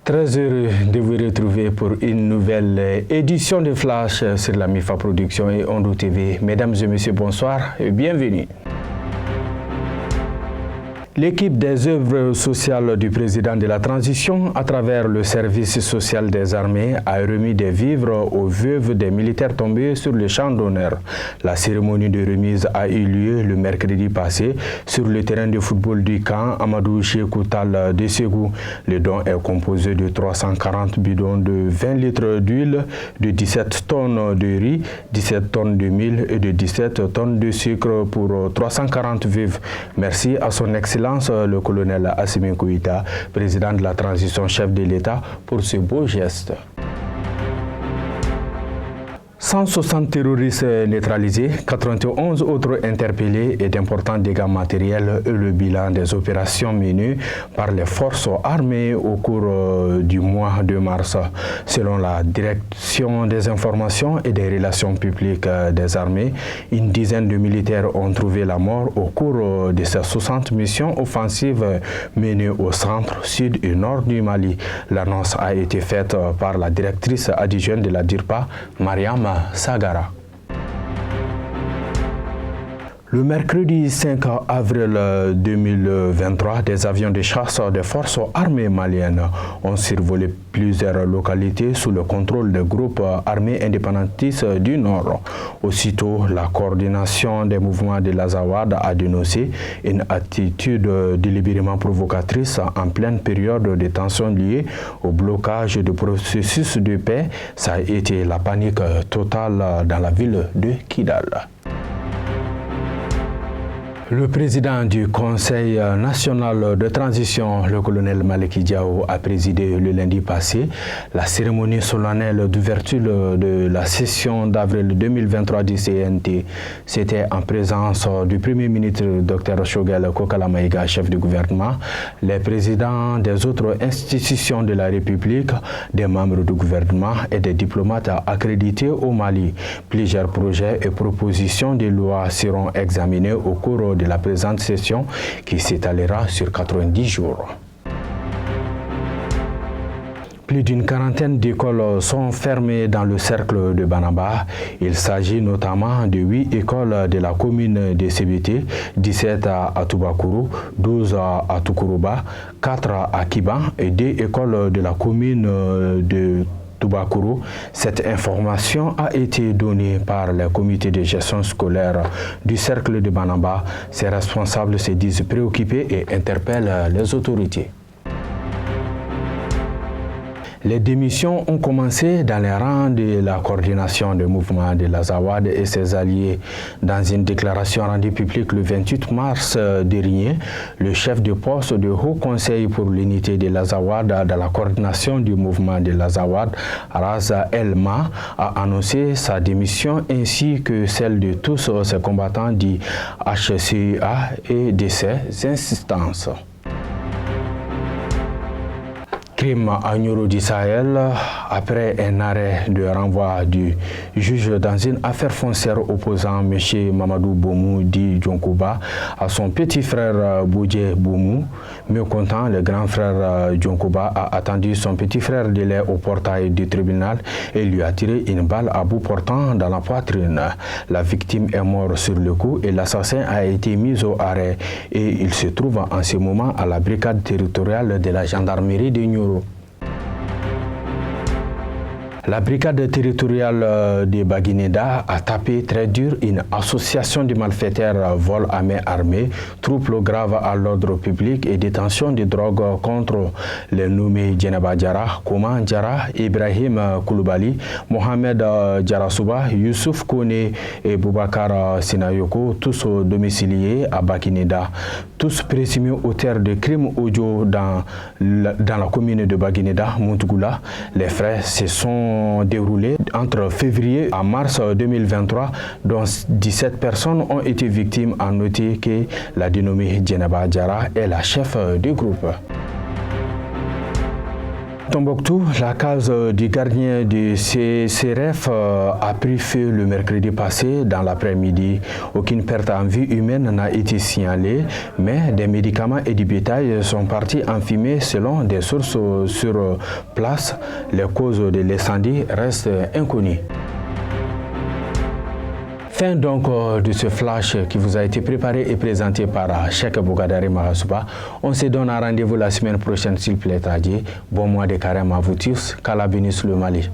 Très heureux de vous retrouver pour une nouvelle édition de Flash sur la MIFA Production et Ondo TV. Mesdames et messieurs, bonsoir et bienvenue. L'équipe des œuvres sociales du président de la transition, à travers le service social des armées, a remis des vivres aux veuves des militaires tombés sur le champ d'honneur. La cérémonie de remise a eu lieu le mercredi passé sur le terrain de football du camp Amadou Chekoutal de Ségou. Le don est composé de 340 bidons de 20 litres d'huile, de 17 tonnes de riz, 17 tonnes de mil et de 17 tonnes de sucre pour 340 veuves. Merci à son excellence le colonel Assimi Goïta, président de la transition, chef de l'État, pour ce beau geste. 160 terroristes neutralisés, 91 autres interpellés et d'importants dégâts matériels et le bilan des opérations menées par les forces armées au cours du mois de mars. Selon la Direction des informations et des relations publiques des armées, une dizaine de militaires ont trouvé la mort au cours de ces 60 missions offensives menées au centre, sud et nord du Mali. L'annonce a été faite par la directrice adjointe de la DIRPA, Mariam Sagara. Le mercredi 5 avril 2023, des avions de chasse des forces armées maliennes ont survolé plusieurs localités sous le contrôle des groupes armés indépendantistes du Nord. Aussitôt, la coordination des mouvements de l'Azawad a dénoncé une attitude délibérément provocatrice en pleine période de tension liée au blocage du processus de paix. Ça a été la panique totale dans la ville de Kidal. Le président du Conseil national de transition, le colonel Maliki Diao, a présidé le lundi passé la cérémonie solennelle d'ouverture de la session d'avril 2023 du CNT. C'était en présence du Premier ministre Dr Shogel Kokalamaïga, chef du gouvernement, les présidents des autres institutions de la République, des membres du gouvernement et des diplomates accrédités au Mali. Plusieurs projets et propositions de loi seront examinés au cours de la présente session qui s'étalera sur 90 jours. Plus d'une quarantaine d'écoles sont fermées dans le cercle de Banamba. Il s'agit notamment de 8 écoles de la commune de CBT, 17 à Toubakourou, 12 à Toukuruba, 4 à Kiban et 2 écoles de la commune de Toubakourou. Cette information a été donnée par le comité de gestion scolaire du cercle de Banamba. Ces responsables se disent préoccupés et interpellent les autorités. Les démissions ont commencé dans les rangs de la coordination du mouvement de l'Azawad et ses alliés. Dans une déclaration rendue publique le 28 mars dernier, le chef de poste du Haut Conseil pour l'unité de l'Azawad dans la coordination du mouvement de l'Azawad, Raza Elma, a annoncé sa démission ainsi que celle de tous ses combattants du HCA et de ses instances. Crime à Nioro du Sahel, après un arrêt de renvoi du juge dans une affaire foncière opposant M. Mamadou Boumou dit Djonkouba à son petit frère Boudje Boumou. Mécontent, le grand frère Djonkouba a attendu son petit frère de lait au portail du tribunal et lui a tiré une balle à bout portant dans la poitrine. La victime est morte sur le coup et l'assassin a été mis au arrêt et il se trouve en ce moment à la brigade territoriale de la gendarmerie de Nioro. La brigade territoriale de Baguineda a tapé très dur une association de malfaiteurs vol à main armée, troubles graves à l'ordre public et détention de drogue contre les nommés Djenaba Diara, Kouman Diara, Ibrahim Kouloubali, Mohamed Diarasouba, Youssouf Kone et Boubacar Sinayoko, tous domiciliés à Baguineda. Tous présumés auteurs de crimes audio dans la commune de Baguineda, Moutgoula. Les faits se sont déroulés entre février à mars 2023, dont 17 personnes ont été victimes. À noter que la dénommée Djenaba Diara est la chef du groupe. Tombouctou, la case du gardien du CCRF a pris feu le mercredi passé dans l'après-midi. Aucune perte en vie humaine n'a été signalée, mais des médicaments et du bétail sont partis en fumée selon des sources sur place. Les causes de l'incendie restent inconnues. Fin donc de ce flash qui vous a été préparé et présenté par Cheikh Bougadari Mahasouba. On se donne un rendez-vous la semaine prochaine s'il plaît à Dieu. Bon mois de carême à vous tous. Qu'Allah bénisse le Mali.